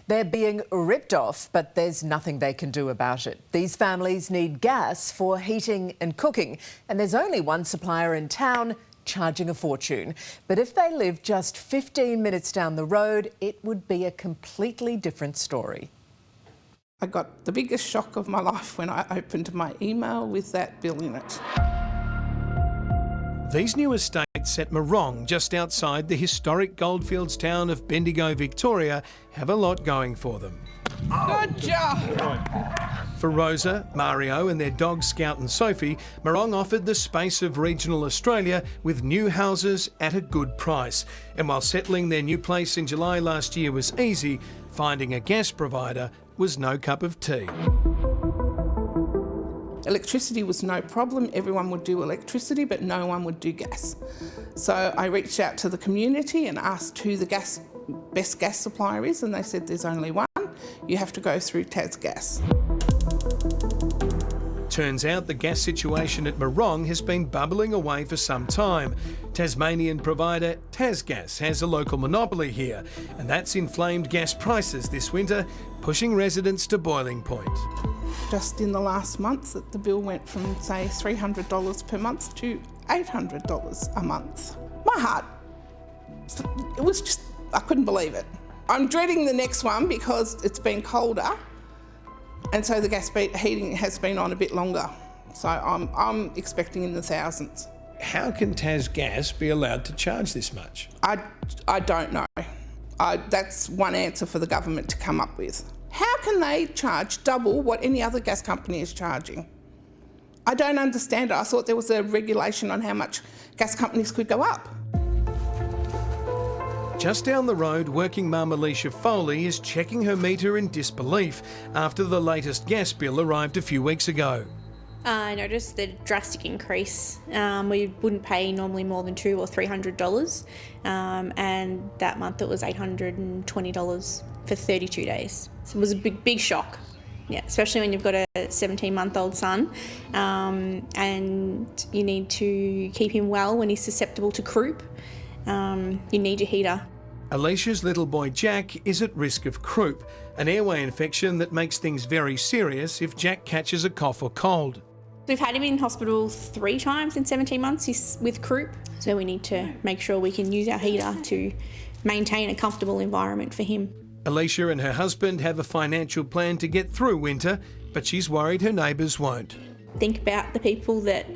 They're being ripped off, but there's nothing they can do about it. These families need gas for heating and cooking, and there's only one supplier in town charging a fortune. But if they live just 15 minutes down the road, it would be a completely different story. I got the biggest shock of my life when I opened my email with that bill in it. These new estates at Morong, just outside the historic goldfields town of Bendigo, Victoria, have a lot going for them. Good job! For Rosa, Mario and their dogs Scout and Sophie, Morong offered the space of regional Australia with new houses at a good price. And while settling their new place in July last year was easy, finding a gas provider was no cup of tea. Electricity was no problem. Everyone would do electricity, but no one would do gas. So I reached out to the community and asked who the best gas supplier is, and they said there's only one. You have to go through TasGas. Turns out the gas situation at Morong has been bubbling away for some time. Tasmanian provider TasGas has a local monopoly here, and that's inflamed gas prices this winter, pushing residents to boiling point. Just in the last month, the bill went from, say, $300 per month to $800 a month. My heart, it was just, I couldn't believe it. I'm dreading the next one because it's been colder, and so the gas heating has been on a bit longer. So I'm expecting in the thousands. How can TasGas be allowed to charge this much? I don't know. That's one answer for the government to come up with. How can they charge double what any other gas company is charging? I don't understand it. I thought there was a regulation on how much gas companies could go up. Just down the road, working mum Alicia Foley is checking her meter in disbelief after the latest gas bill arrived a few weeks ago. I noticed the drastic increase. We wouldn't pay normally more than $200 or $300, and that month it was $820 for 32 days. So it was a big shock. Yeah, especially when you've got a 17-month-old son, and you need to keep him well when he's susceptible to croup. You need your heater. Alicia's little boy Jack is at risk of croup, an airway infection that makes things very serious if Jack catches a cough or cold. We've had him in hospital 3 times in 17 months with croup, so we need to make sure we can use our heater to maintain a comfortable environment for him. Alicia and her husband have a financial plan to get through winter, but she's worried her neighbours won't. Think about the people that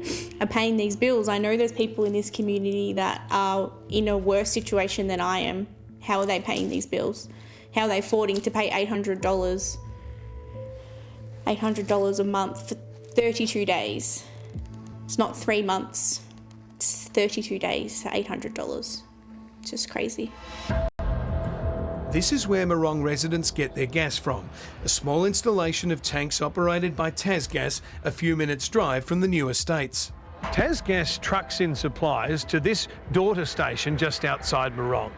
are paying these bills. I know there's people in this community that are in a worse situation than I am. How are they paying these bills? How are they affording to pay $800 a month for 32 days? It's not 3 months, it's 32 days for $800. It's just crazy. This is where Morong residents get their gas from, a small installation of tanks operated by TasGas a few minutes' drive from the new estates. TasGas trucks in supplies to this daughter station just outside Morong.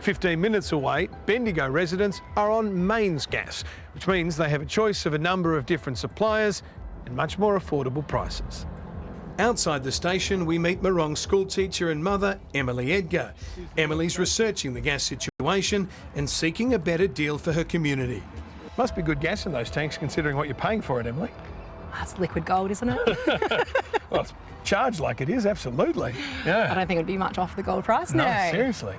15 minutes away, Bendigo residents are on mains gas, which means they have a choice of a number of different suppliers and much more affordable prices. Outside the station, we meet Morong school teacher and mother, Emily Edgar. Emily's researching the gas situation and seeking a better deal for her community. Must be good gas in those tanks considering what you're paying for it, Emily. That's liquid gold, isn't it? Well, it's charged like it is, absolutely. Yeah. I don't think it'd be much off the gold price, no. No, seriously.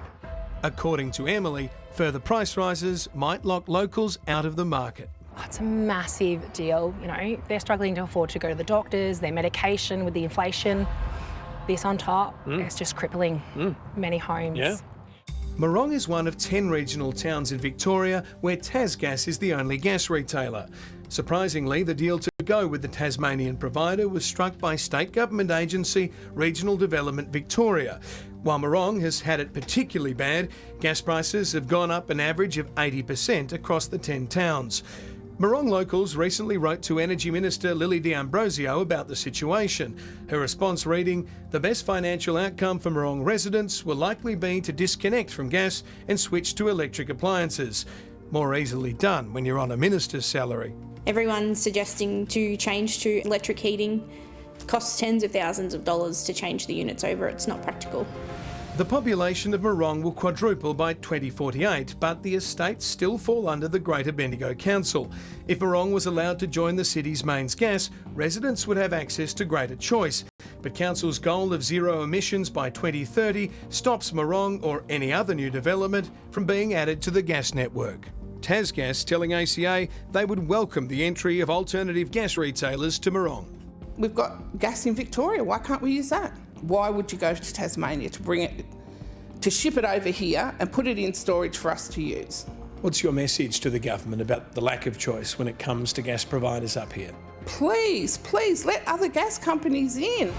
According to Emily, further price rises might lock locals out of the market. It's a massive deal, you know. They're struggling to afford to go to the doctors, their medication with the inflation. This on top, it's just crippling many homes. Yeah. Morong is one of 10 regional towns in Victoria where TasGas is the only gas retailer. Surprisingly, the deal to go with the Tasmanian provider was struck by state government agency Regional Development Victoria. While Morong has had it particularly bad, gas prices have gone up an average of 80% across the 10 towns. Morong locals recently wrote to Energy Minister Lily D'Ambrosio about the situation. Her response reading, "The best financial outcome for Morong residents will likely be to disconnect from gas and switch to electric appliances. More easily done when you're on a minister's salary." Everyone's suggesting to change to electric heating. It costs tens of thousands of dollars to change the units over. It's not practical. The population of Morong will quadruple by 2048, but the estates still fall under the Greater Bendigo Council. If Morong was allowed to join the city's mains gas, residents would have access to greater choice. But Council's goal of zero emissions by 2030 stops Morong or any other new development from being added to the gas network. Tasgas telling ACA they would welcome the entry of alternative gas retailers to Morong. We've got gas in Victoria, why can't we use that? Why would you go to Tasmania to bring it, to ship it over here and put it in storage for us to use? What's your message to the government about the lack of choice when it comes to gas providers up here? Please, please let other gas companies in.